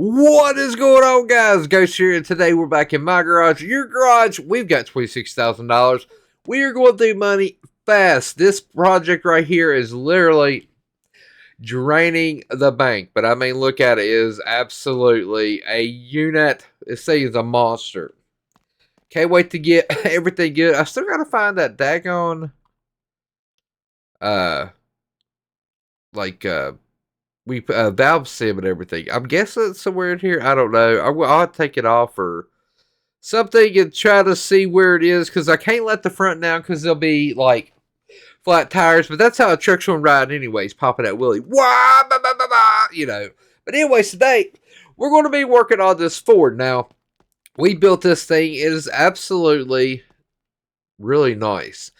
What is going on, guys? Ghost here, and today we're back in my garage, your garage. We've got $26,000. We are going through money fast. This project right here is literally draining the bank, but I mean, look at it. It is absolutely a unit. This thing is a monster. Can't wait to get everything good. I still gotta find that daggone valve sim and everything. I'm guessing it's somewhere in here. I don't know. I'll have to take it off or something and try to see where it is, because I can't let the front down because there'll be like flat tires. But that's how a truck's gonna ride anyways, popping that wheelie. Wah, bah, bah, bah, bah, you know. But anyways, today we're going to be working on this Ford. Now, we built this thing. It is absolutely really nice.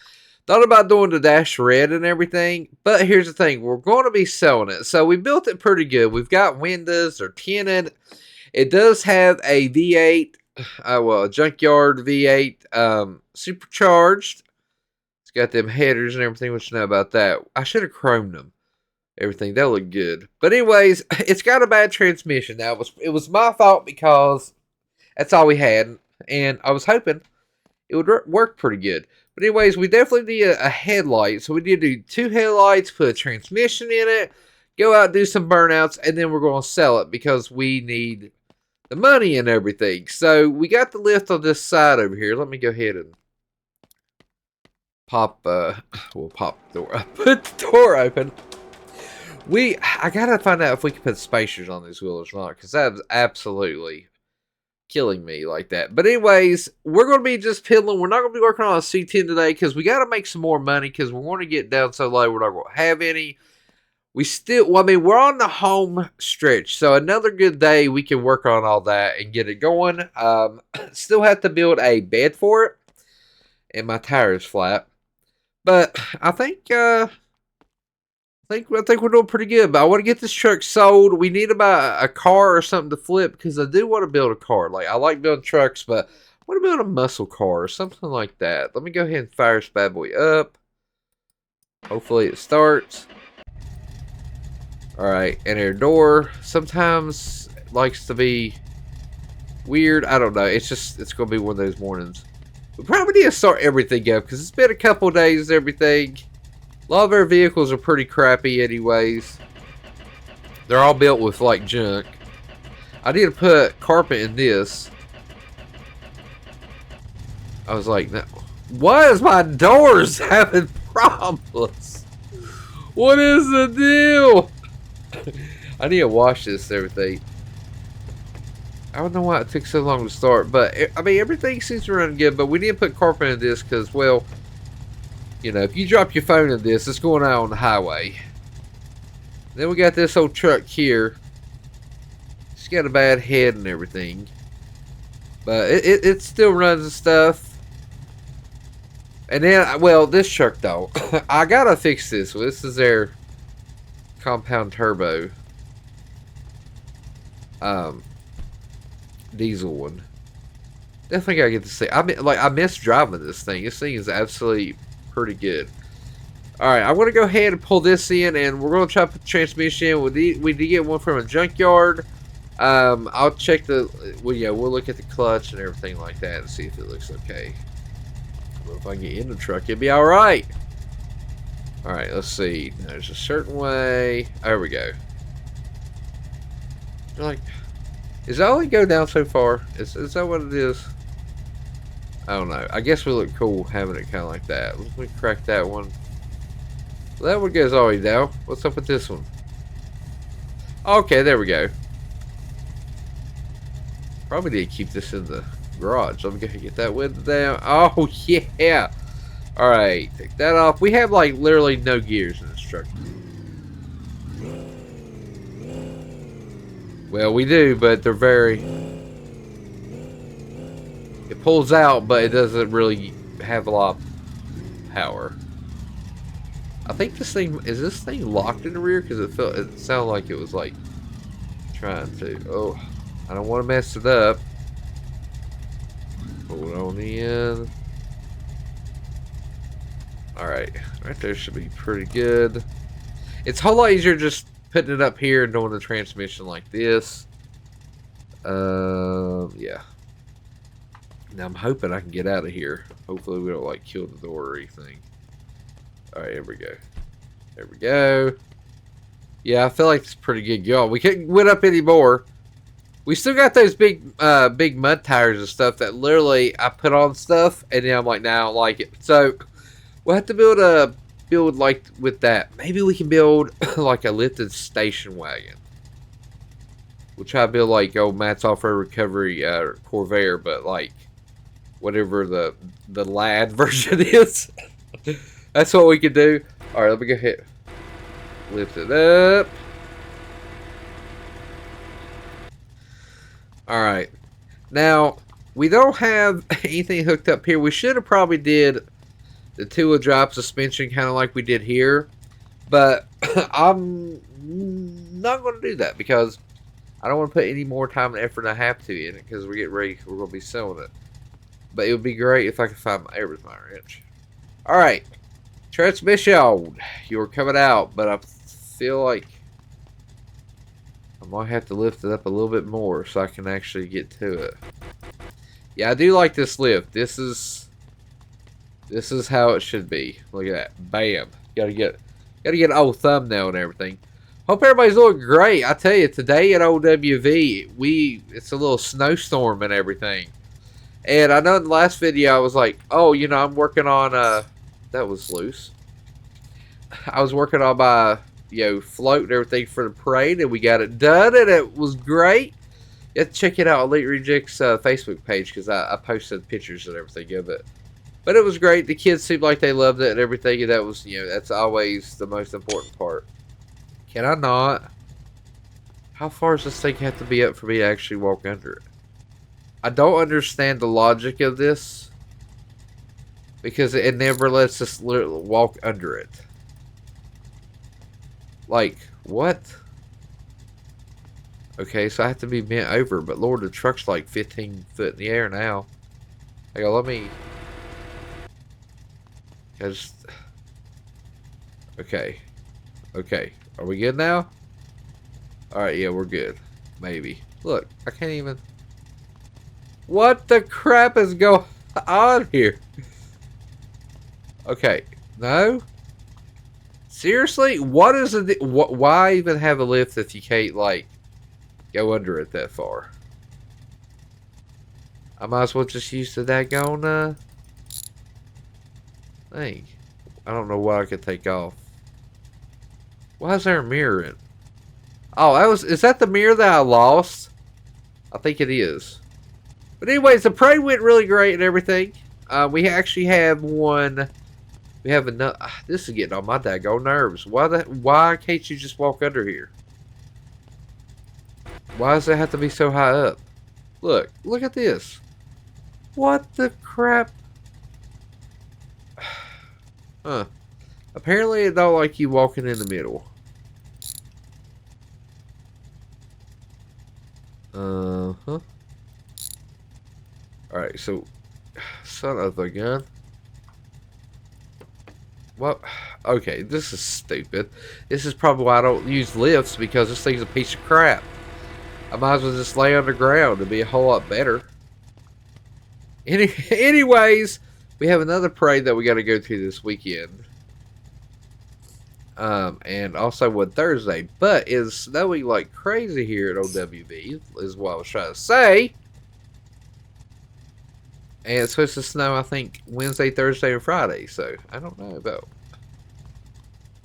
Thought about doing the dash red and everything, but here's the thing. We're going to be selling it. So we built it pretty good. We've got windows. They're tinted. It does have a V8, a Junkyard V8 supercharged. It's got them headers and everything. What you know about that? I should have chromed them. Everything. That looked good. But anyways, it's got a bad transmission. Now, it was my fault because that's all we had. And I was hoping it would work pretty good. But anyways, we definitely need a headlight. So we need to do 2 headlights, put a transmission in it, go out and do some burnouts, and then we're going to sell it because we need the money and everything. So we got the lift on this side over here. Let me go ahead and pop the door. Put the door open. I got to find out if we can put spacers on these wheels or not, because that's absolutely killing me like that. But anyways, we're going to be just piddling. We're not going to be working on a C10 today because we got to make some more money, because we're going to get down so low we're not going to have any. We're on the home stretch, so another good day we can work on all that and get it going. Still have to build a bed for it, and my tire is flat. But I think we're doing pretty good. But I want to get this truck sold. We need to buy a car or something to flip, because I do want to build a car. Like, I like building trucks, but I want to build a muscle car or something like that. Let me go ahead and fire this bad boy up. Hopefully it starts. Alright, and our door sometimes likes to be weird. I don't know. It's going to be one of those mornings. We probably need to start everything up, because it's been a couple days and everything. A lot of our vehicles are pretty crappy anyways. They're all built with like junk. I need to put carpet in this. I was like, no. Why is my doors having problems? What is the deal? I need to wash this and everything. I don't know why it took so long to start, but I mean, everything seems to run good, but we need to put carpet in this because, well, you know, if you drop your phone in this, it's going out on the highway. Then we got this old truck here. It's got a bad head and everything. But it still runs and stuff. And then, well, this truck though. I gotta fix this. Well, this is their compound turbo. Diesel one. Definitely gotta get this thing. I miss driving this thing. This thing is absolutely pretty good. Alright, I'm going to go ahead and pull this in, and we're going to try to put the transmission in. We did get one from a junkyard. I'll check we'll look at the clutch and everything like that and see if it looks okay. Well, if I can get in the truck, it'll be alright. Alright, let's see. There's a certain way. There we go. Like, does it only go down so far? Is that what it is? I don't know. I guess we look cool having it kind of like that. Let me crack that one. Well, that one goes all the way down. What's up with this one? Okay, there we go. Probably need to keep this in the garage. Let me go ahead and get that window down. Oh, yeah. Alright, take that off. We have, like, literally no gears in this truck. Well, we do, but they're very... It pulls out, but it doesn't really have a lot of power. I think is this thing locked in the rear? Because it sounded like it was like trying to. Oh, I don't want to mess it up. Hold on in. Alright, right there should be pretty good. It's a whole lot easier just putting it up here and doing the transmission like this. Yeah. Now I'm hoping I can get out of here. Hopefully we don't like kill the door or anything. Alright, here we go. There we go. Yeah, I feel like it's pretty good, y'all. We couldn't went up any more. We still got those big mud tires and stuff that literally I put on stuff and then I'm like, nah, I don't like it. So we'll have to build like with that. Maybe we can build like a lifted station wagon. We'll try to build like old Matt's Off-Road Recovery Corvair, but like whatever the lad version is. That's what we can do. Alright, let me go ahead. Lift it up. Alright. Now, we don't have anything hooked up here. We should have probably did the two-wheel drive suspension kind of like we did here. But I'm not going to do that because I don't want to put any more time and effort than I have to in it because we're getting ready. We're going to be selling it. But it would be great if I could find my wrench. Alright. Transmission. You're coming out, but I feel like I might have to lift it up a little bit more so I can actually get to it. Yeah, I do like this lift. This is how it should be. Look at that. Bam. Gotta get an old thumbnail and everything. Hope everybody's doing great. I tell you, today at OWV, it's a little snowstorm and everything. And I know in the last video I was like, oh, you know, I'm working on that was loose. I was working on my, you know, float and everything for the parade, and we got it done, and it was great. You have to check it out, EliteRejects Facebook page, because I posted pictures and everything of it. But it was great. The kids seemed like they loved it and everything, and that was, you know, that's always the most important part. Can I not? How far does this thing have to be up for me to actually walk under it? I don't understand the logic of this, because it never lets us walk under it. Like, what? Okay, so I have to be bent over, but Lord, the truck's like 15 foot in the air now. Hang on, let me... Okay. Okay. Are we good now? Alright, yeah, we're good. Maybe. Look, I can't even... What the crap is going on here? Okay. No? Seriously? What is it? Why even have a lift if you can't, like, go under it that far? I might as well just use the daggone, thing. I don't know what I could take off. Why is there a mirror in? Oh, is that the mirror that I lost? I think it is. But anyways, the parade went really great and everything. We actually have one. We have another. This is getting on my daggone nerves. Why can't you just walk under here? Why does it have to be so high up? Look at this. What the crap? Huh. Apparently it don't like you walking in the middle. Uh-huh. Alright, so son of a gun. Well, okay, this is stupid. This is probably why I don't use lifts, because this thing's a piece of crap. I might as well just lay underground. It'd be a whole lot better. Anyways, we have another parade that we got to go to this weekend. And also one Thursday. But it's snowing like crazy here at OWV, is what I was trying to say. And it's supposed to snow, I think, Wednesday, Thursday, and Friday. So, I don't know about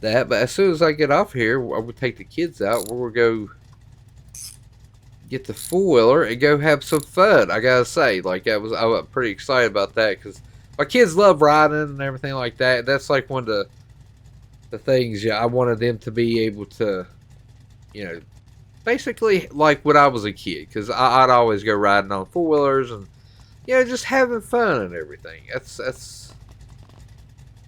that. But as soon as I get off here, I will take the kids out. We'll go get the four-wheeler and go have some fun. I gotta say, like, I was pretty excited about that. Because my kids love riding and everything like that. That's like one of the things, yeah, I wanted them to be able to, you know, basically like when I was a kid. Because I'd always go riding on four-wheelers and, you know, just having fun and everything. That's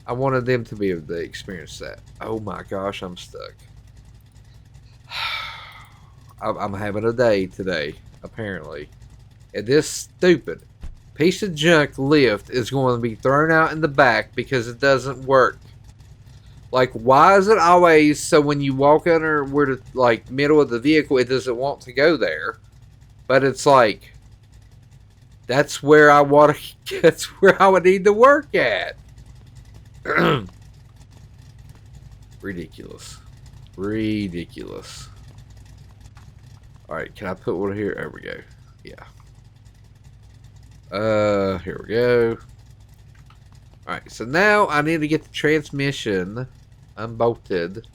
I wanted them to be able to experience that. Oh my gosh, I'm stuck. I'm having a day today, apparently. And this stupid piece of junk lift is going to be thrown out in the back because it doesn't work. Like, why is it always so when you walk under where the, like, middle of the vehicle, it doesn't want to go there? But it's like, that's where I want to, that's where I would need to work at. Ridiculous. Ridiculous. Alright, can I put one here? There we go. Yeah. Here we go. Alright, so now I need to get the transmission unbolted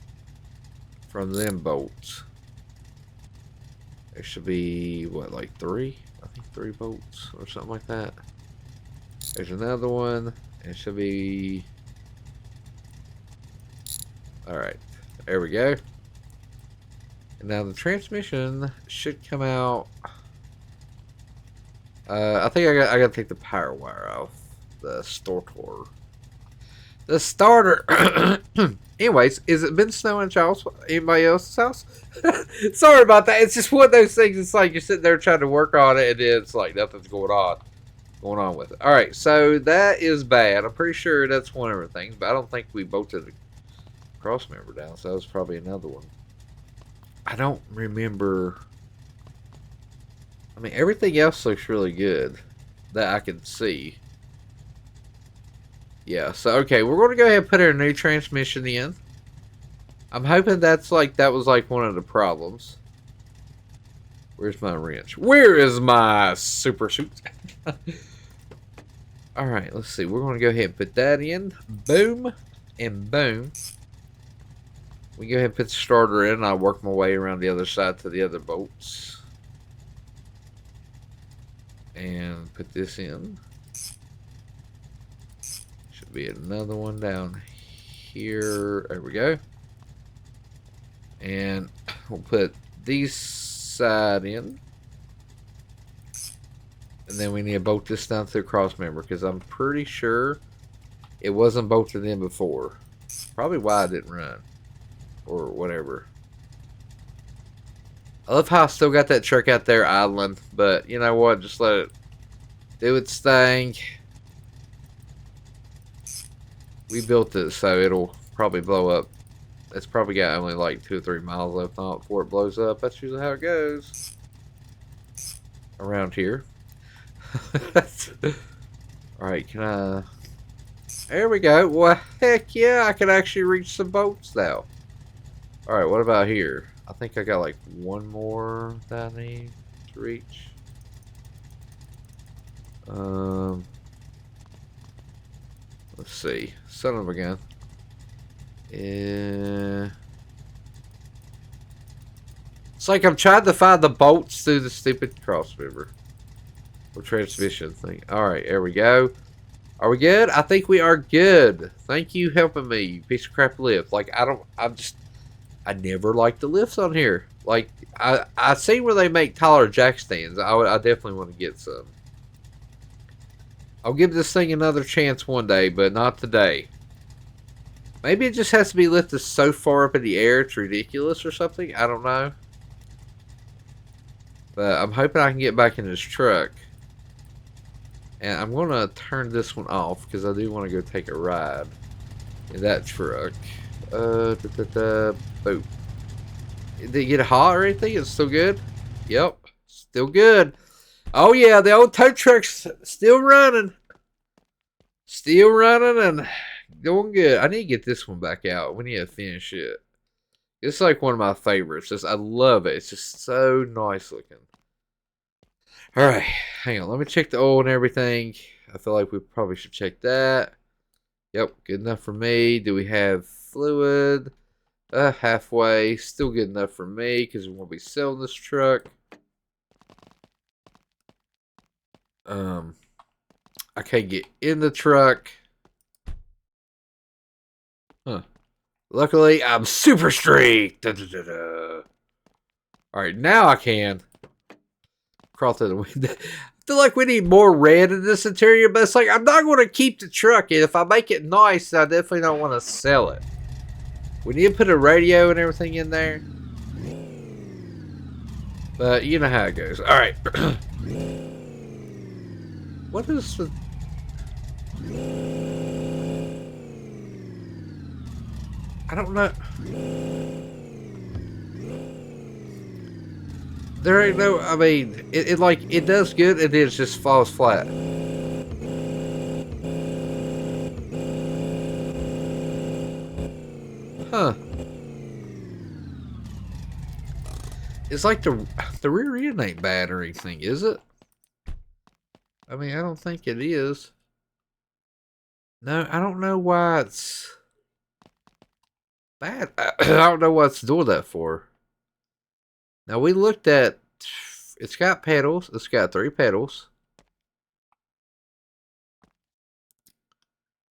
from them bolts. There should be, what, like 3? I think 3 bolts or something like that. There's another one. It should be... Alright, there we go. And now the transmission should come out. I think I gotta take the power wire off the starter. The starter. Anyways, is it been snowing at anybody else's house? Sorry about that. It's just one of those things. It's like you're sitting there trying to work on it, and it's like nothing's going on with it. All right, so that is bad. I'm pretty sure that's one of the things, but I don't think we bolted the cross member down. So that was probably another one. I don't remember. I mean, everything else looks really good that I can see. Yeah, so okay, we're going to go ahead and put our new transmission in. I'm hoping that was like one of the problems. Where's my wrench? Where is my super suit? Alright, let's see. We're going to go ahead and put that in. Boom. And boom. We go ahead and put the starter in. I'll work my way around the other side to the other bolts. And put this in. Should be another one down here. There we go. And we'll put these side in. And then we need to bolt this down to the cross member because I'm pretty sure it wasn't bolted in before. Probably why I didn't run. Or whatever. I love how I still got that truck out there idling, but you know what? Just let it do its thing. We built it so it'll probably blow up. It's probably got only like 2 or 3 miles left on it before it blows up. That's usually how it goes around here. Alright, can I... There we go. Well, heck yeah, I can actually reach some bolts now. Alright, what about here? I think I got like one more that I need to reach. Let's see. Son of a gun. Yeah. It's like I'm trying to find the bolts through the stupid cross member. Or transmission thing. Alright, there we go. Are we good? I think we are good. Thank you helping me, you piece of crap lift. Like, I never liked the lifts on here. Like, I see where they make taller jack stands. I definitely want to get some. I'll give this thing another chance one day, but not today. Maybe it just has to be lifted so far up in the air it's ridiculous or something. I don't know. But I'm hoping I can get back in this truck. And I'm going to turn this one off because I do want to go take a ride in that truck. Boom. Did it get hot or anything? It's still good? Yep. Still good. Oh yeah, the old tow truck's still running. Still running and going good. I need to get this one back out. We need to finish it. It's like one of my favorites. I love it. It's just so nice looking. Alright, hang on. Let me check the oil and everything. I feel like we probably should check that. Yep, good enough for me. Do we have fluid? Halfway. Still good enough for me because we won't be selling this truck. I can't get in the truck. Huh. Luckily, I'm super streaked. Alright, now I can. Crawl through the window. I feel like we need more red in this interior, but it's like, I'm not going to keep the truck. And if I make it nice, I definitely don't want to sell it. We need to put a radio and everything in there. But you know how it goes. Alright. What is the... I don't know. There ain't no, I mean, it like, it does good and then it just falls flat. Huh. It's like the rear end ain't bad or anything, is it? I mean, I don't think it is. No, I don't know why it's bad. I don't know what's doing that for. Now we looked at, it's got pedals. It's got 3 pedals.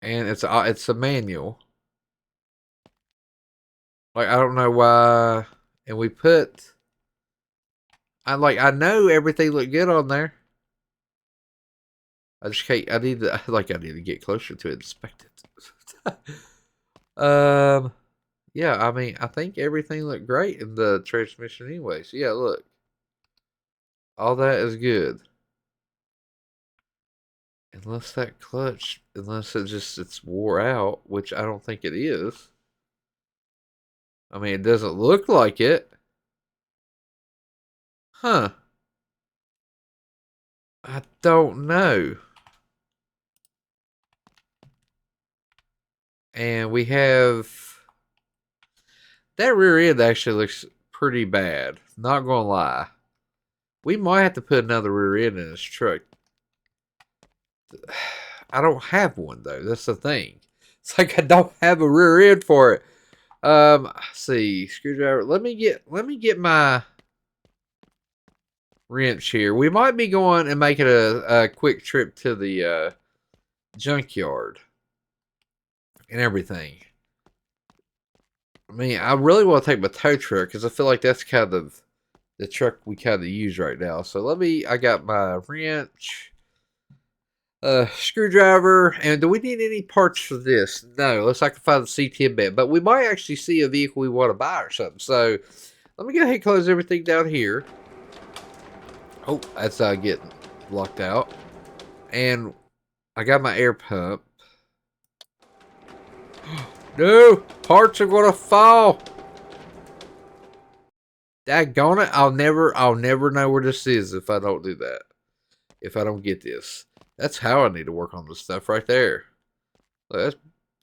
And it's a manual. Like, I don't know why. And we put, I know everything looked good on there. I just can't, I need to get closer to it, inspect it. Yeah, I mean, I think everything looked great in the transmission anyways. Yeah, look. All that is good. Unless that clutch, unless it's wore out, which I don't think it is. I mean, it doesn't look like it. Huh. I don't know. And we have, that rear end actually looks pretty bad. Not gonna lie. We might have to put another rear end in this truck. I don't have one though. That's the thing. It's like I don't have a rear end for it. Let's see, screwdriver. Let me get my wrench here. We might be going and making a quick trip to the junkyard and everything. I mean, I really want to take my tow truck because I feel like that's kind of the truck we kind of use right now. So I got my wrench, screwdriver, and do we need any parts for this? No, unless I can find the C10 bed. But we might actually see a vehicle we want to buy or something. So let me go ahead and close everything down here. Oh, that's getting locked out. And I got my air pump. No, parts are gonna fall. Daggone it! I'll never know where this is if I don't do that. If I don't get this, that's how I need to work on this stuff right there. Look, that's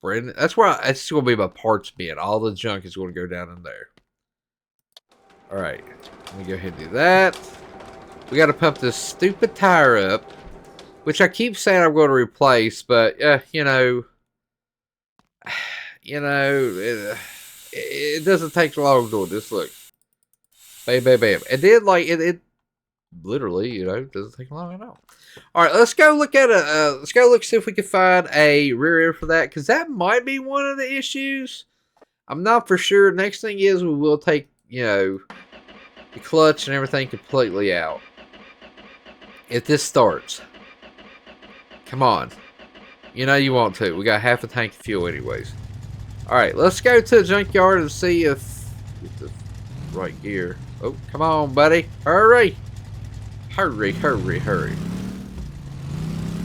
brand. That's where it's gonna be my parts bin. All the junk is gonna go down in there. All right, let me go ahead and do that. We got to pump this stupid tire up, which I keep saying I'm going to replace, but you know, it doesn't take long doing this. Look, bam, bam, bam, and then like it literally, doesn't take long at all. All right, let's go look at let's go look see if we can find a rear end for that, because that might be one of the issues. I'm not for sure. Next thing is we will take the clutch and everything completely out. If this starts, come on, you want to. We got half a tank of fuel anyways. All right, let's go to the junkyard and see if get the right gear. Oh, come on, buddy, hurry, hurry, hurry, hurry.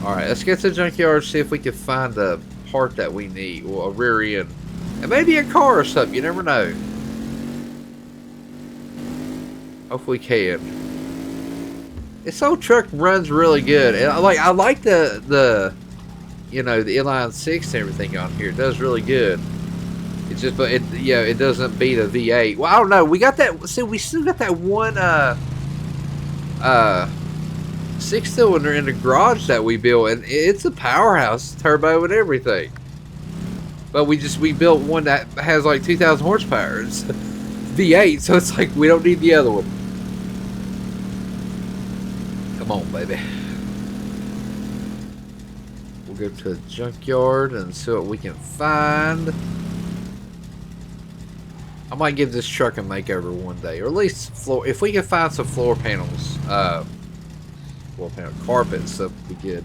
All right, let's get to the junkyard, see if we can find the part that we need, or a rear end, and maybe a car or something. You never know. Hopefully we can. This old truck runs really good, and I like the inline 6 and everything on here. It does really good. It's just, but it doesn't beat a V8. Well, I don't know. We got that. See, we still got that one 6-cylinder in the garage that we built, and it's a powerhouse, turbo and everything. But we built one that has like 2,000 horsepower. It's V8, so it's like we don't need the other one. Come on, baby. We'll go to the junkyard and see what we can find. I might give this truck a makeover one day, or at least if we can find some floor panels, floor panel carpet and stuff would be good.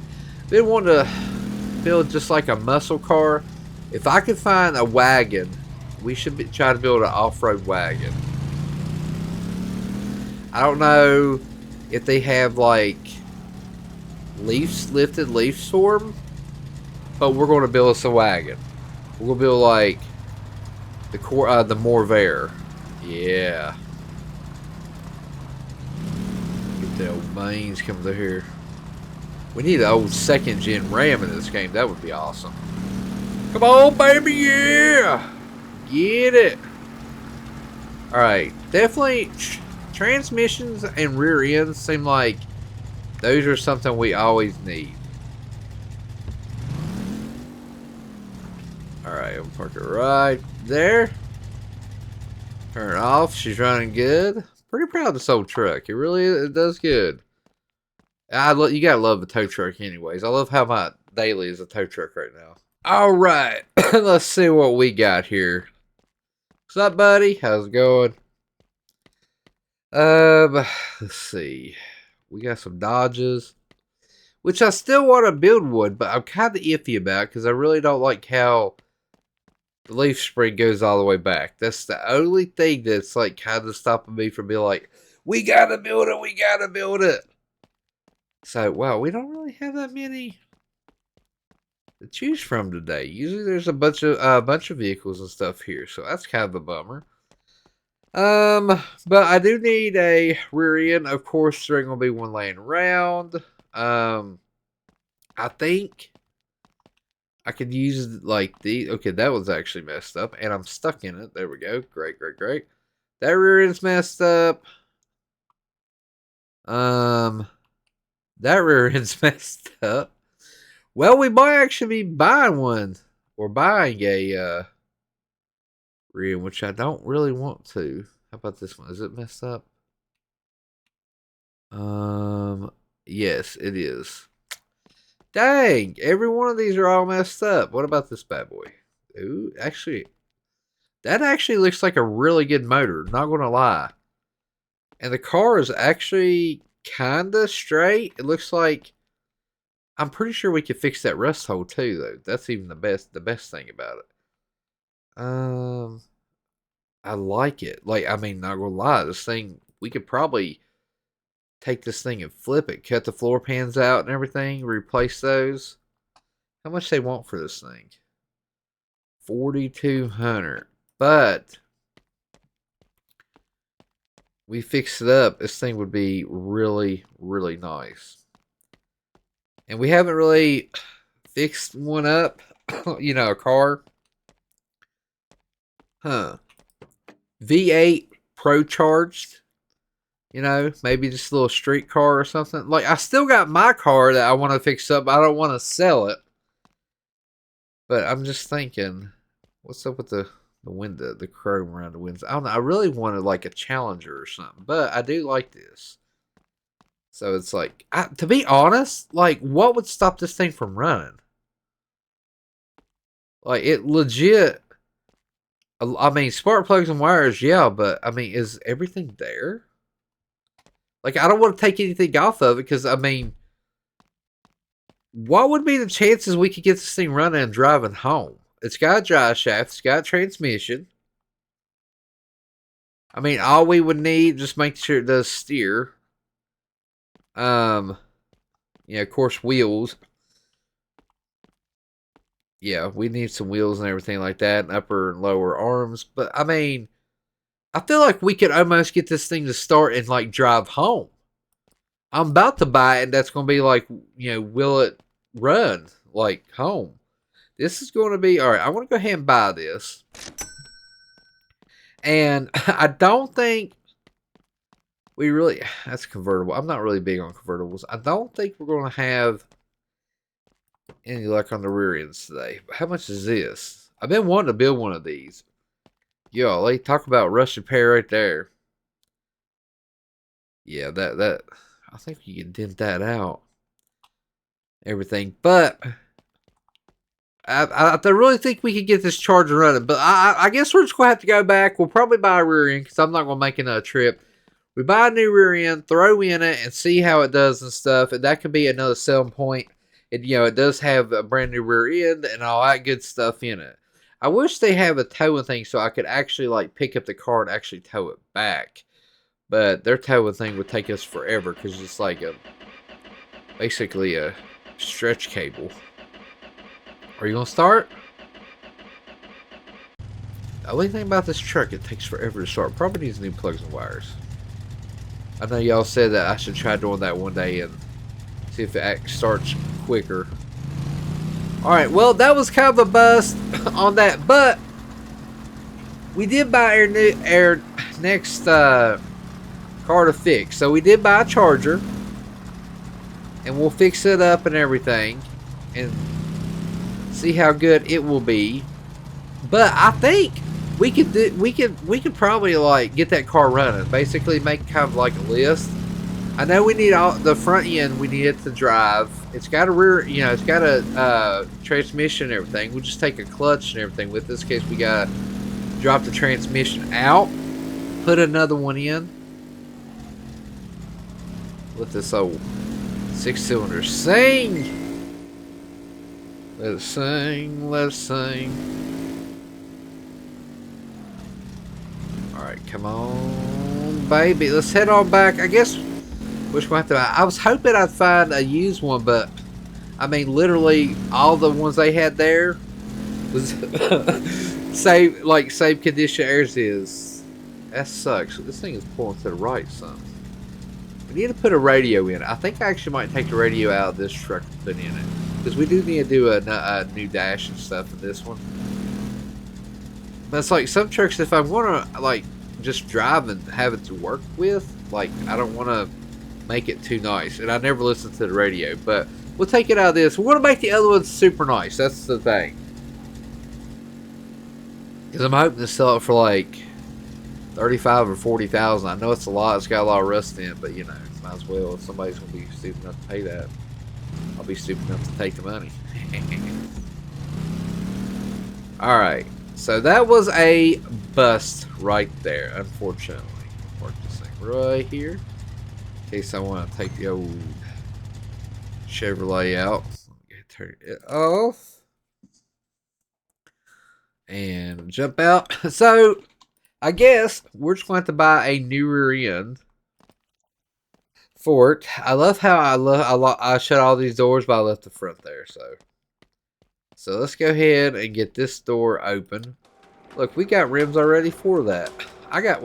Been wanting to build just like a muscle car. If I could find a wagon, we should try to build an off-road wagon. I don't know if they have like lifted leafs for them, but we're going to build us a wagon. We're going to build like the Morvair. Yeah. The old mains coming through here. We need an old 2nd gen RAM in this game. That would be awesome. Come on, baby, yeah! Get it! Alright, definitely transmissions and rear ends seem like those are something we always need. Alright, I'm park it right there. Turn it off. She's running good. Pretty proud of this old truck. It really it does good. You gotta love the tow truck anyways. I love how my daily is a tow truck right now. Alright, let's see what we got here. What's up, buddy? How's it going? Let's see. We got some Dodges, which I still want to build one, but I'm kind of iffy about because I really don't like how the leaf spring goes all the way back. That's the only thing that's like kind of stopping me from being like, we gotta build it, we gotta build it. So, wow, we don't really have that many to choose from today. Usually there's a bunch of vehicles and stuff here, so that's kind of a bummer. But I do need a rear end. Of course, there ain't gonna be one laying around. I think I could use like the okay, that was actually messed up, and I'm stuck in it. There we go. Great, great, great. That rear end's messed up. That rear end's messed up. Well, we might actually be buying one or buying a rear end, which I don't really want to. How about this one? Is it messed up? Yes, it is. Dang, every one of these are all messed up. What about this bad boy? Ooh, actually, that actually looks like a really good motor, not gonna lie. And the car is actually kinda straight. It looks like I'm pretty sure we could fix that rust hole too, though. That's even the best thing about it. I like it. Like, I mean, not gonna lie, this thing, we could probably take this thing and flip it, cut the floor pans out and everything, replace those. How much they want for this thing? 4,200. But we fix it up, this thing would be really, really nice. And we haven't really fixed one up, you know, a car. Huh. V8 Pro charged. You know, maybe just a little street car or something. Like, I still got my car that I want to fix up. I don't want to sell it. But I'm just thinking, what's up with the window, the chrome around the windows? I don't know. I really wanted like a Challenger or something. But I do like this. So it's like, to be honest, like, what would stop this thing from running? Like, it legit, I mean, spark plugs and wires, yeah, but, I mean, is everything there? Like, I don't want to take anything off of it, because, I mean, what would be the chances we could get this thing running and driving home? It's got a drive shaft, it's got a transmission. I mean, all we would need, just make sure it does steer. Yeah, of course, wheels. Yeah, we need some wheels and everything like that, and upper and lower arms. But, I mean, I feel like we could almost get this thing to start and, like, drive home. I'm about to buy it, and that's going to be like, you know, will it run, like, home? This is going to be, alright, I want to go ahead and buy this. And I don't think we really, that's convertible. I'm not really big on convertibles. I don't think we're going to have any luck on the rear ends today. How much is this? I've been wanting to build one of these. Yo, they talk about rush repair right there. Yeah, that I think you can dent that out. Everything. But I really think we could get this Charger running. But I guess we're just going to have to go back. We'll probably buy a rear end because I'm not going to make another trip. We buy a new rear end, throw in it, and see how it does and stuff. And that could be another selling point. And, you know, it does have a brand new rear end and all that good stuff in it. I wish they have a towing thing so I could actually, like, pick up the car and actually tow it back. But their towing thing would take us forever because it's like basically a stretch cable. Are you going to start? The only thing about this truck, it takes forever to start. Probably needs new plugs and wires. I know y'all said that I should try doing that one day and see if it starts quicker. Alright, well, that was kind of a bust on that, but we did buy our next car to fix. So we did buy a charger, and we'll fix it up and everything, and see how good it will be. But I think we could probably like get that car running. Basically, make kind of like a list. I know we need all the front end. We need it to drive. It's got a rear, you know, it's got a transmission and everything. We'll just take a clutch and everything with this case. We got to drop the transmission out, put another one in with this old 6-cylinder. Sing! Let's sing, let's sing. Alright, come on, baby. Let's head on back. I guess which one I was hoping I'd find a used one, but I mean, literally all the ones they had there was same condition as is. That sucks. This thing is pulling to the right, son. We need to put a radio in. I think I actually might take the radio out of this truck and put in it, because we do need to do a new dash and stuff in this one. But it's like some trucks, if I want to like just drive and have it to work with, like I don't want to make it too nice, and I never listen to the radio. But we'll take it out of this. We're gonna make the other ones super nice. That's the thing. Because I'm hoping to sell it for like 35 or 40,000. I know it's a lot. It's got a lot of rust in it, but you know, might as well. If somebody's gonna be stupid enough to pay that, I'll be stupid enough to take the money. All right. So that was a bust right there, unfortunately. Park this thing right here in case I want to take the old Chevrolet out. Turn it off and jump out. So I guess we're just going to have to buy a new rear end for it. I love how I shut all these doors, but I left the front there. So let's go ahead and get this door open. Look, we got rims already for that. I've got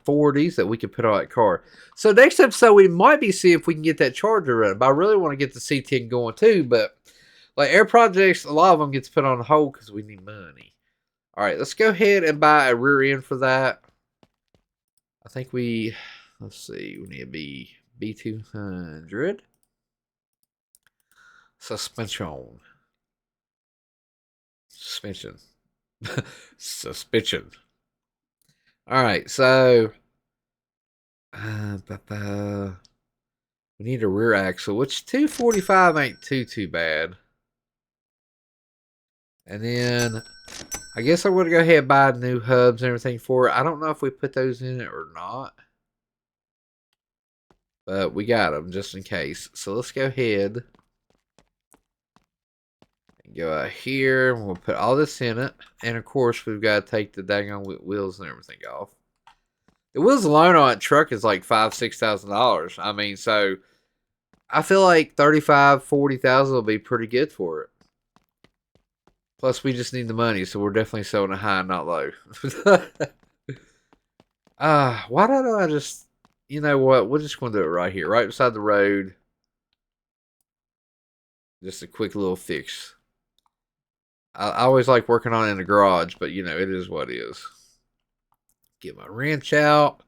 4 of these that we can put on that car. So next episode, we might be seeing if we can get that charger running. But I really want to get the C10 going too. But like air projects, a lot of them gets put on hold because we need money. All right, let's go ahead and buy a rear end for that. I think let's see, we need to be B200. Suspension. Alright, so we need a rear axle, which 245 ain't too bad. And then I guess I'm going to go ahead and buy new hubs and everything for it. I don't know if we put those in it or not, but we got them just in case. So let's go ahead and go out here, and we'll put all this in it. And of course, we've got to take the daggone wheels and everything off. The wheels alone on that truck is like $5,000-$6,000. I mean, so I feel like $35,000-$40,000 will be pretty good for it. Plus, we just need the money, so we're definitely selling it high, not low. Why don't I just... You know what? We're just going to do it right here, right beside the road. Just a quick little fix. I always like working on it in the garage, but, you know, it is what it is. Get my wrench out.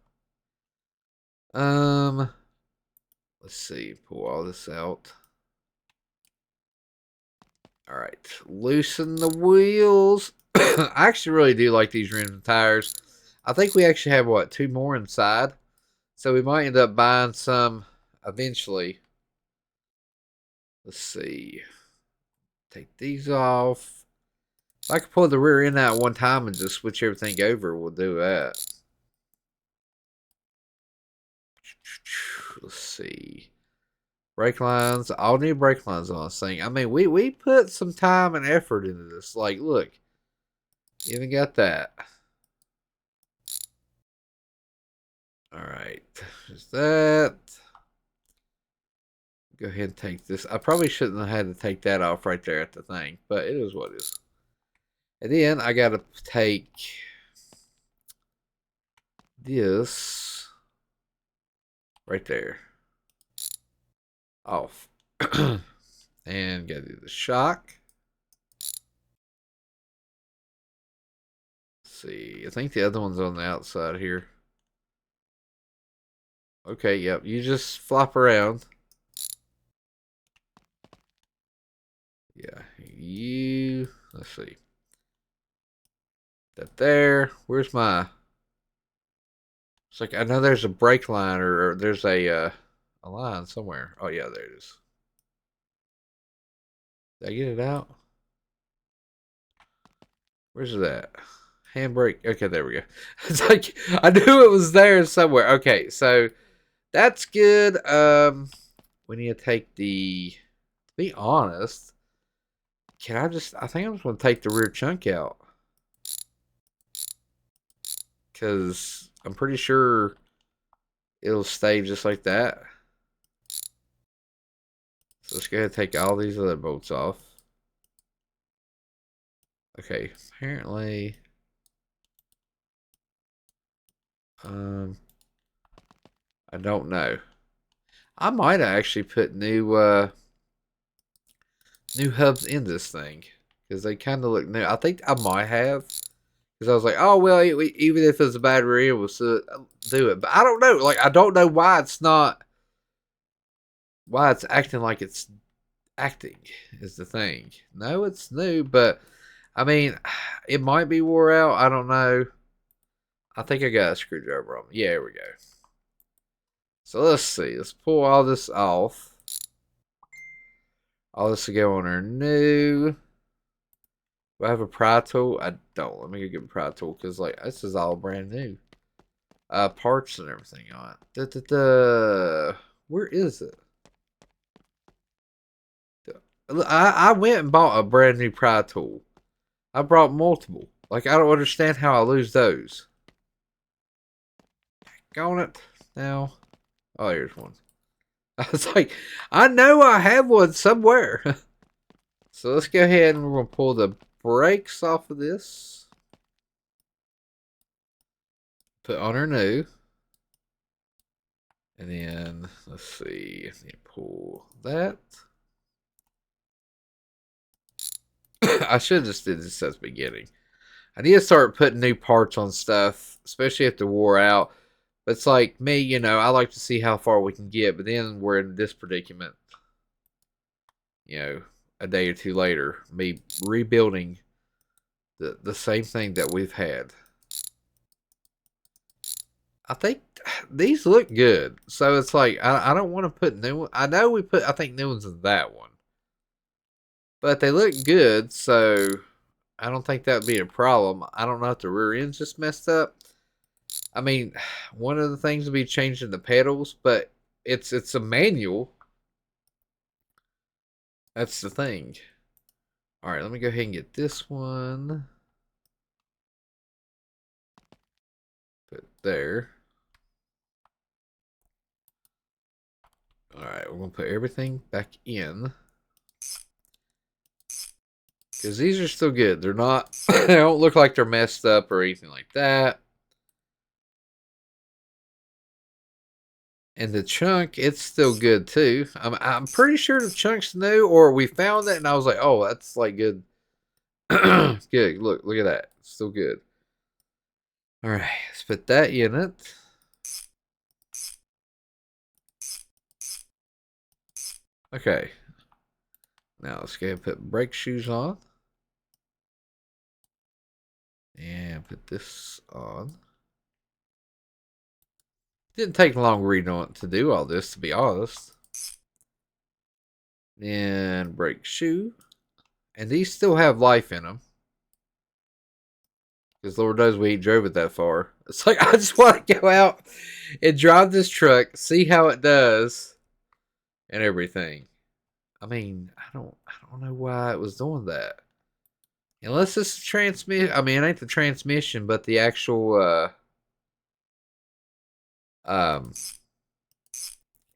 Let's see. Pull all this out. Alright, loosen the wheels. I actually really do like these rims and tires. I think we actually have, what, 2 more inside? So we might end up buying some eventually. Let's see. Take these off. If I could pull the rear end out one time and just switch everything over, we'll do that. Let's see. Brake lines, all new brake lines on this thing. I mean, we put some time and effort into this. Like, look, even got that. All right, just that. Go ahead and take this. I probably shouldn't have had to take that off right there at the thing, but it is what it is. And then I got to take this right there off. And gotta do the shock. Let's see, I think the other one's on the outside here. Okay, yep, you just flop around. Yeah, let's see. That there. Where's my... It's like, I know there's a brake line or there's a line somewhere. Oh, yeah, there it is. Did I get it out? Where's that? Handbrake. Okay, there we go. It's like, I knew it was there somewhere. Okay, so that's good. We need to take to be honest, I think I'm just going to take the rear chunk out. Because I'm pretty sure it'll stay just like that. So let's go ahead and take all these other bolts off. Okay, apparently... I don't know. I might have actually put new hubs in this thing. Because they kind of look new. I think I might have. Because I was like, oh, well, even if it's a bad rear, we'll still do it. But I don't know. Like, I don't know why it's not... Why it's acting like it's acting is the thing. No, it's new, but... I mean, it might be wore out. I don't know. I think I got a screwdriver on me. Yeah, here we go. So let's see. Let's pull all this off. All this will go on our new. Do I have a pry tool? I don't. Let me go get a pry tool because like this is all brand new. Parts and everything on it. Where is it? I went and bought a brand new pry tool. I brought multiple. Like I don't understand how I lose those. Got it now. Oh, here's one. I was like, I know I have one somewhere. So let's go ahead and we're going to pull the brakes off of this. Put on our new. And then, let's see. Pull that. I should have just did this at the beginning. I need to start putting new parts on stuff, especially if they're wore out. But it's like me, you know, I like to see how far we can get. But then we're in this predicament. You know, a day or two later, me rebuilding the same thing that we've had. I think these look good. So it's like, I don't want to put new ones. I know we put, I think new ones in that one. But they look good, so I don't think that would be a problem. I don't know if the rear end's just messed up. I mean, one of the things would be changing the pedals, but it's a manual. That's the thing. Alright, let me go ahead and get this one. Put there. Alright, we're going to put everything back in. Because these are still good. They're not, they don't look like they're messed up or anything like that. And the chunk, it's still good too. I'm pretty sure the chunk's new, or we found it and I was like, oh, that's like good. Good. Look at that. It's still good. Alright, let's put that in it. Okay. Now let's go ahead and put brake shoes on. And put this on. Didn't take long reading to do all this, to be honest. Then brake shoe. And these still have life in them. Because Lord knows we ain't drove it that far. It's like, I just want to go out and drive this truck, see how it does, and everything. I mean, I don't know why it was doing that. Unless it's the transmission. I mean, it ain't the transmission, but the actual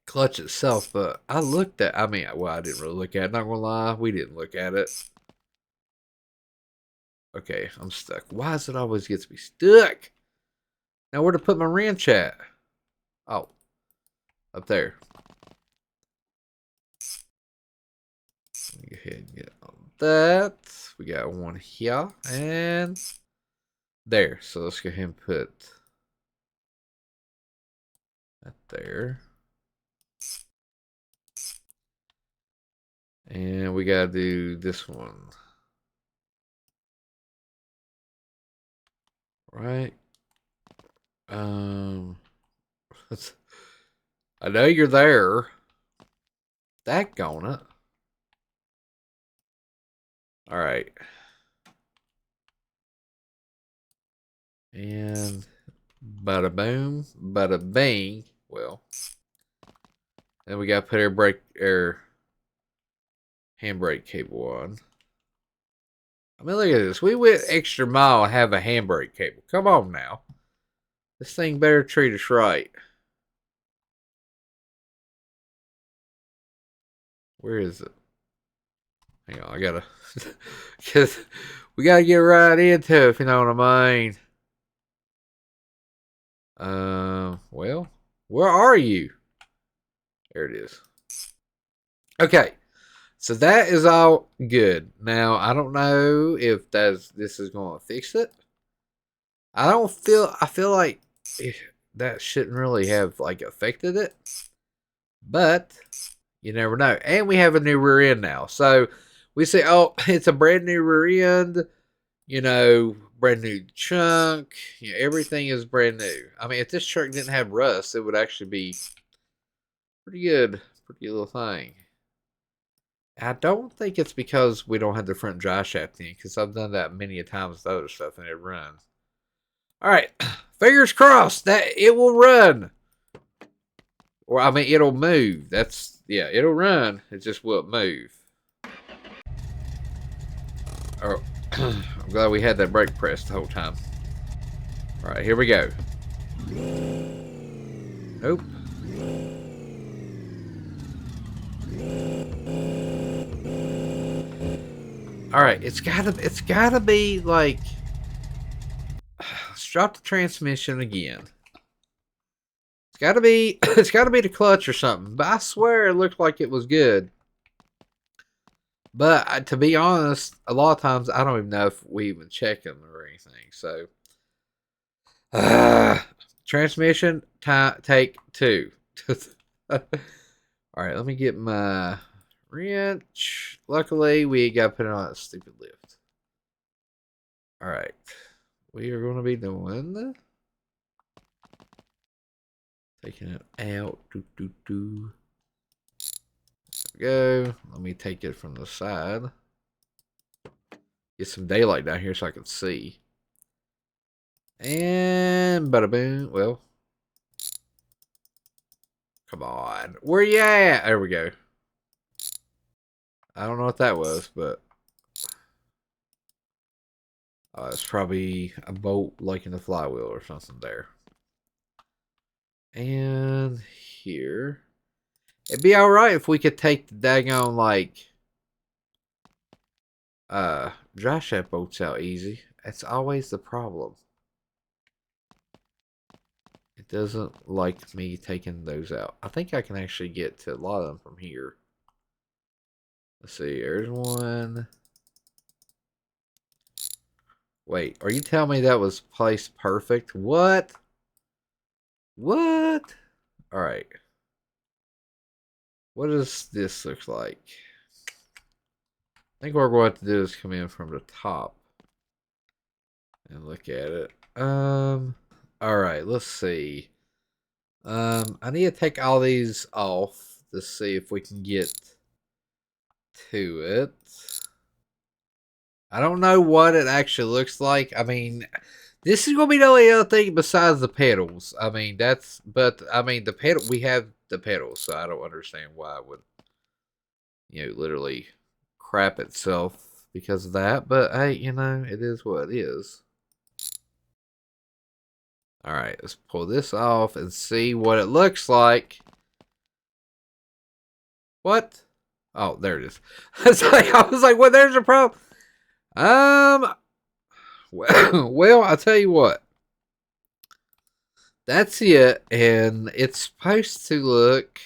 clutch itself. But I looked at. I mean, well, I didn't really look at it. Not gonna lie, we didn't look at it. Okay, I'm stuck. Why does it always get me stuck? Now where to put my wrench at? Oh, up there. Let me go ahead and get on that. We got one here and there. So let's go ahead and put that there. And we gotta do this one. Right. I know you're there. Daggone it. Alright. And bada boom, bada bing. Well. Then we gotta put our handbrake cable on. I mean, look at this. We went extra mile to have a handbrake cable. Come on now. This thing better treat us right. Where is it? Hang on, I gotta... Because we gotta get right into it, if you know what I mean. Well, where are you? There it is. Okay. So that is all good. Now, I don't know if this is going to fix it. I feel like that shouldn't really have like affected it. But you never know. And we have a new rear end now. So we say, oh, it's a brand new rear end, you know, brand new chunk. You know, everything is brand new. I mean, if this truck didn't have rust, it would actually be pretty good little thing. I don't think it's because we don't have the front drive shaft in, because I've done that many a times with other stuff and it runs. Alright, fingers crossed that it will run. Or, I mean, it'll move. Yeah, it'll run. It just won't move. Oh, I'm glad we had that brake press the whole time. Alright, here we go. Nope. Alright, it's gotta be like... Let's drop the transmission again. It's gotta be the clutch or something. But I swear it looked like it was good. But to be honest, a lot of times I don't even know if we even check them or anything. So, transmission take 2. All right, let me get my wrench. Luckily, we got to put it on a stupid lift. All right, we are going to be doing taking it out. There we go. Let me take it from the side. Get some daylight down here so I can see. And bada boom. Well, come on. Where you at? There we go. I don't know what that was, but it's probably a bolt like in the flywheel or something there. And here. It'd be alright if we could take the daggone, like, dry shaft bolts out easy. That's always the problem. It doesn't like me taking those out. I think I can actually get to a lot of them from here. Let's see, there's one. Wait, are you telling me that was placed perfect? What? What? Alright. What does this look like? I think what we're going to do is come in from the top and look at it. Alright, let's see. I need to take all these off to see if we can get to it. I don't know what it actually looks like. I mean, this is going to be the only other thing besides the pedals. I mean, the pedal, we have the pedals, so I don't understand why it would, literally crap itself because of that. But hey, it is what it is. Alright, let's pull this off and see what it looks like. What? Oh, there it is. I was like, well, there's a problem. Well, I'll tell you what. that's it, and it's supposed to look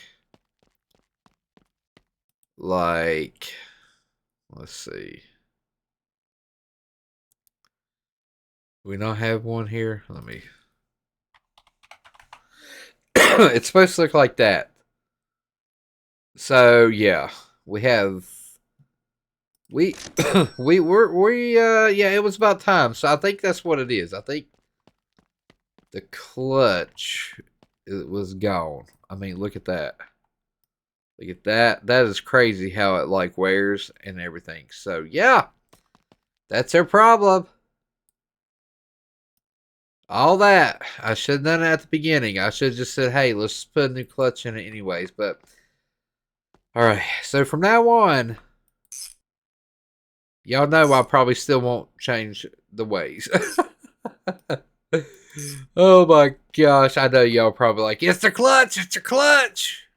like, let's see. We not have one here? Let me. It's supposed to look like that. So yeah, we have we yeah, it was about time. So I think that's what it is. I think the clutch it was gone. I mean, look at that. Look at that. That is crazy how it like wears and everything. So yeah, that's our problem. All that. I should have done it at the beginning. I should have just said, hey, let's put a new clutch in it anyways. But alright. So from now on, y'all know I probably still won't change the ways. Oh my gosh. I know y'all probably like, it's the clutch, it's the clutch.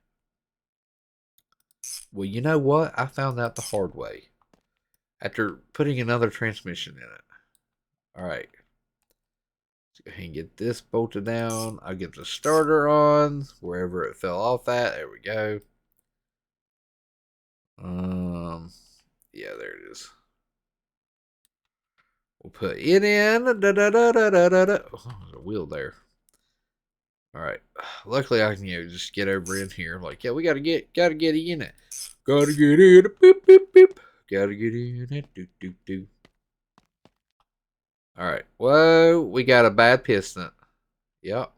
Well, you know what? I found out the hard way. After putting another transmission in it. Alright. Let's go ahead and get this bolted down. I'll get the starter on wherever it fell off at. There we go. Yeah, there it is. We'll put it in. Oh, there's a wheel there. All right. Luckily, I can just get over in here. Like, yeah, we gotta get in it. Gotta get in it. Boop boop boop. Gotta get in it. Do do do. All right. Whoa, we got a bad piston. Yep.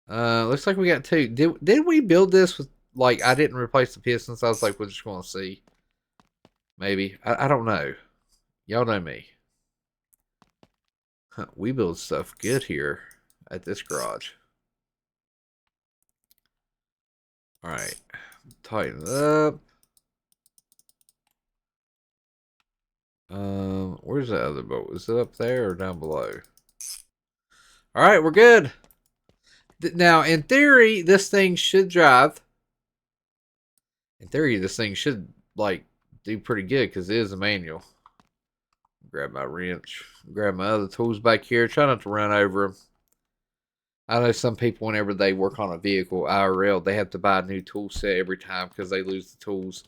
Looks like we got two. Did we build this with like I didn't replace the pistons? I was like, we're just gonna see. Maybe I don't know. Y'all know me. Huh, we build stuff good here at this garage. Alright. Tighten it up. Where's the other boat? Is it up there or down below? Alright, we're good. Now, in theory, this thing should drive. In theory, this thing should, like, do pretty good because it is a manual. Grab my wrench. Grab my other tools back here. Try not to run over them. I know some people, whenever they work on a vehicle, IRL, they have to buy a new tool set every time because they lose the tools.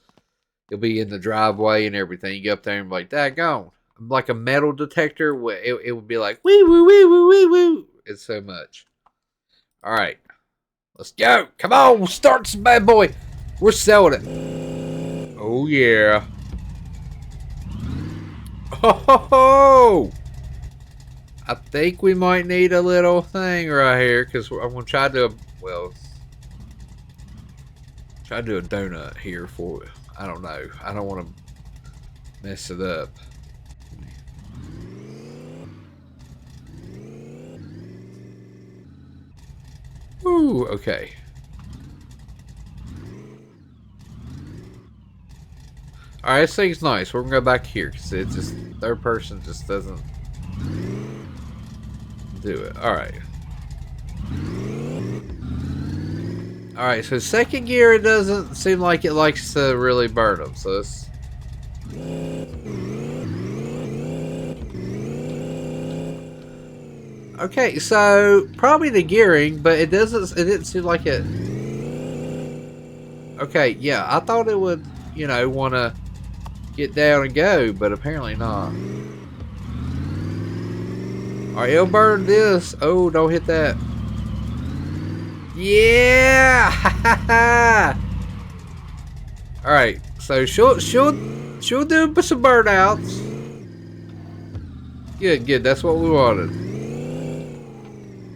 It'll be in the driveway and everything. You go up there and be like, daggone. Like a metal detector, it would be like, wee, woo, wee, woo, wee, woo. It's so much. All right. Let's go. Come on. Start this bad boy. We're selling it. Oh, yeah. Oh, I think we might need a little thing right here because I'm going to try to, try to do a donut here for, I don't know. I don't want to mess it up. Ooh, okay. Alright, this thing's nice. We're going to go back here because it's just, third person just doesn't do it. Alright. Alright, so second gear, it doesn't seem like it likes to really burn them. So it's... Okay, so probably the gearing, but it didn't seem like it... Okay, yeah, I thought it would, you know, want to get down and go, but apparently not. Alright, it'll burn this. Oh, don't hit that. Yeah! Alright, so she'll do some burnouts. Good, that's what we wanted.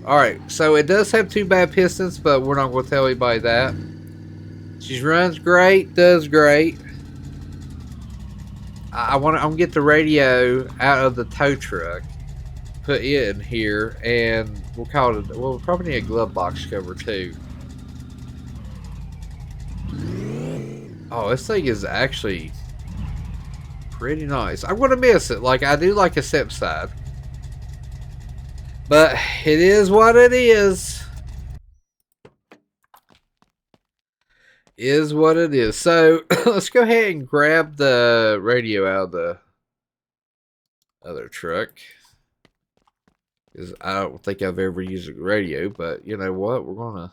Alright, so it does have two bad pistons, but we're not going to tell anybody that. She runs great, does great. I'm gonna get the radio out of the tow truck, put it in here, and we'll call it. We'll probably need a glove box cover too. Oh, this thing is actually pretty nice. I'm gonna miss it. Like I do like a stepside, but it is what it is. Is what it is. So let's go ahead and grab the radio out of the other truck. Because I don't think I've ever used a radio, but you know what? We're gonna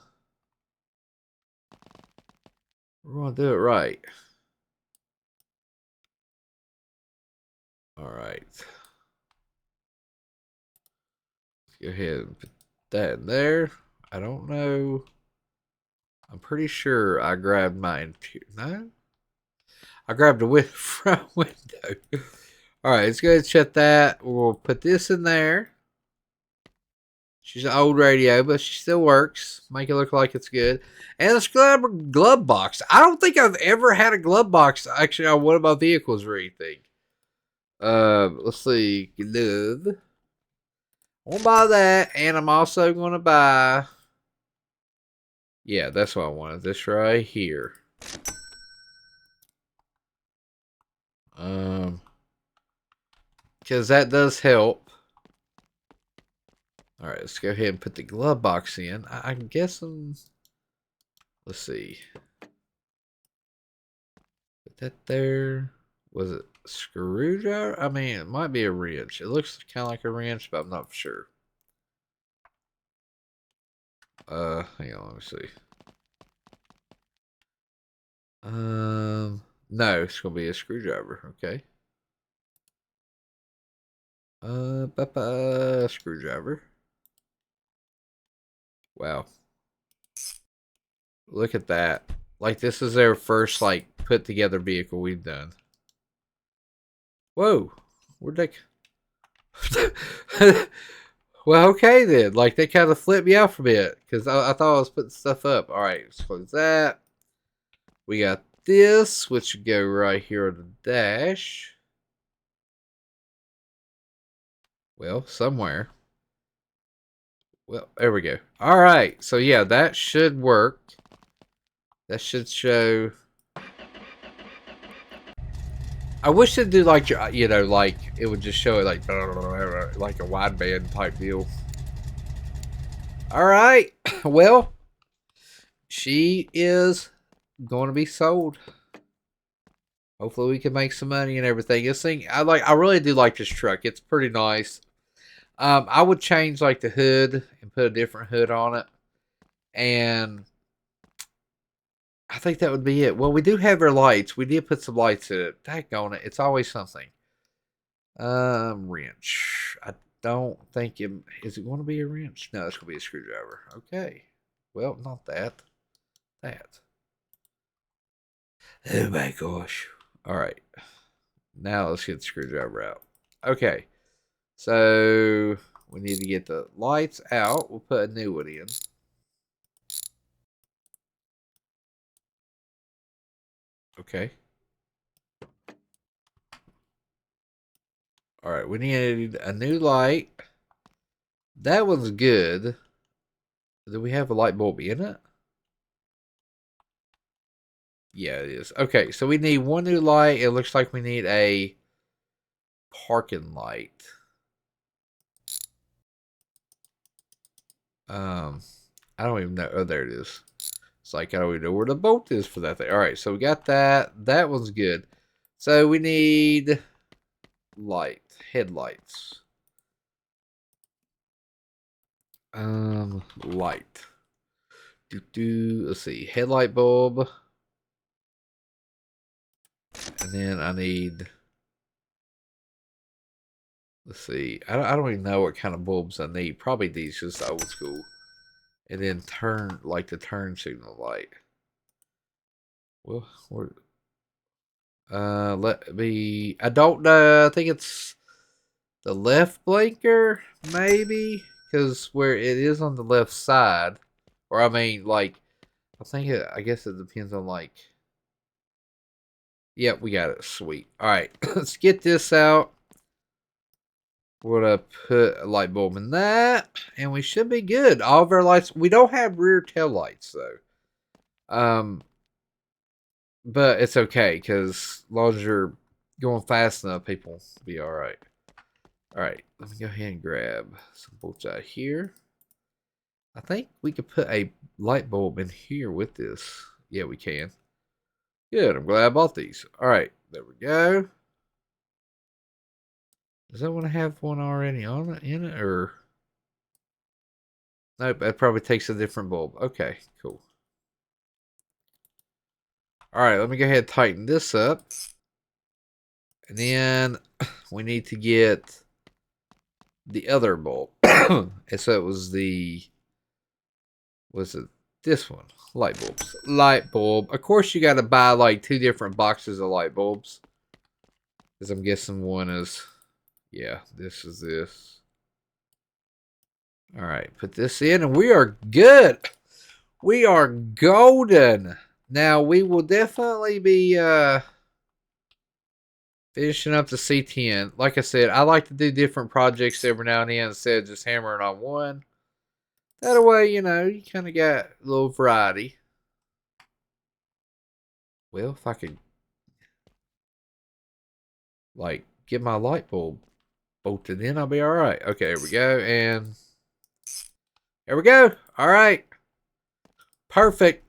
do it right. All right. Let's go ahead and put that in there. I don't know. I'm pretty sure I grabbed my interior. No, I grabbed the front window. All right, let's go ahead and check that. We'll put this in there. She's an old radio, but she still works. Make it look like it's good. And the glove box. I don't think I've ever had a glove box actually on one of my vehicles or anything. Let's see. Glove. I won't buy that, and I'm also gonna buy. Yeah, that's what I wanted. This right here. Because that does help. All right, let's go ahead and put the glove box in. I'm guessing. Let's see. Put that there. Was it a screwdriver? I mean, it might be a wrench. It looks kind of like a wrench, but I'm not sure. Hang on, let me see. No, it's gonna be a screwdriver. Okay. Screwdriver. Wow. Look at that. Like, this is their first, like, put together vehicle we've done. Whoa. Where'd they... Well, okay then. Like, they kind of flipped me off a bit. Because I thought I was putting stuff up. Alright, let's close that. We got this, which should go right here on the dash. Well, somewhere. Well, there we go. Alright, so yeah, that should work. That should show... I wish it'd do like, you know, like, it would just show it like a wideband type deal. Alright, well, she is going to be sold. Hopefully we can make some money and everything. This thing, I really do like this truck. It's pretty nice. I would change like the hood and put a different hood on it. And I think that would be it. Well, we do have our lights. We did put some lights in it. Daggone it. It's always something. Wrench. I don't think it... Is it going to be a wrench? No, it's going to be a screwdriver. Okay. Well, not that. That. Oh my gosh. Alright. Now let's get the screwdriver out. Okay. So, we need to get the lights out. We'll put a new one in. Okay. Alright, we need a new light. That one's good. Do we have a light bulb in it? Yeah, it is. Okay, so we need one new light. It looks like we need a parking light. I don't even know. Oh, there it is. It's like I don't even know where the bolt is for that thing. Alright, so we got that. That one's good. So we need light. Headlights. Light. Let's see. Headlight bulb. And then I need... Let's see. I don't even know what kind of bulbs I need. Probably these, just old school. And then turn, like the turn signal light. Well, let me... I don't know. I think it's the left blinker, maybe? Because where it is on the left side. Or, I mean, like... I guess it depends on, like... Yep, we got it. Sweet. Alright, let's get this out. We're going to put a light bulb in that. And we should be good. All of our lights... We don't have rear tail lights, though. But it's okay, because as long as you're going fast enough, people will be alright. Alright, let me go ahead and grab some bolts out here. I think we could put a light bulb in here with this. Yeah, we can. Good, I'm glad I bought these. Alright, there we go. Does that one have one already on it, in it, or... Nope, that probably takes a different bulb. Okay, cool. Alright, let me go ahead and tighten this up. And then we need to get the other bulb. And so it was this one? Light bulbs. Light bulb. Of course you gotta buy like 2 different boxes of light bulbs. Because I'm guessing one is, yeah, this is this. Alright, put this in and we are good. We are golden. Now we will definitely be finishing up the C10. Like I said, I like to do different projects every now and then instead of just hammering on one. That way, you know, you kind of got a little variety. Well, if I could, like, get my light bulb bolted in, I'll be alright. Okay, here we go, and there we go. Alright. Perfect.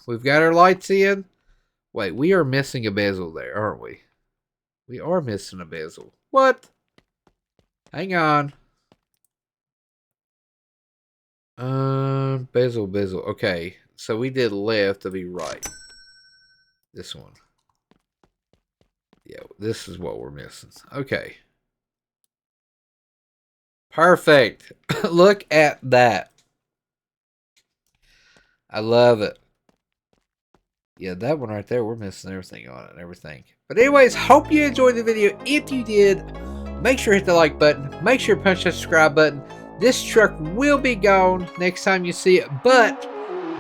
We've got our lights in. Wait, we are missing a bezel there, aren't we? We are missing a bezel. What? Hang on. Bezel. Okay, so we did left to be right. This one. Yeah, this is what we're missing. Okay. Perfect. Look at that. I love it. Yeah, that one right there, we're missing everything on it and everything. But anyways, hope you enjoyed the video. If you did, make sure to hit the like button. Make sure to punch that subscribe button. This truck will be gone next time you see it, but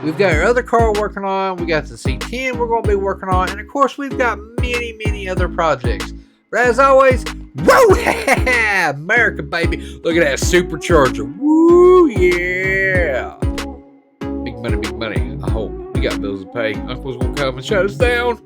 we've got our other car we're working on. We got the C10 we're going to be working on. And of course, we've got many, many other projects. But as always, woo! America, baby. Look at that supercharger. Woo, yeah. Big money, big money. I hope. We got bills to pay. Uncle's going to come and shut us down.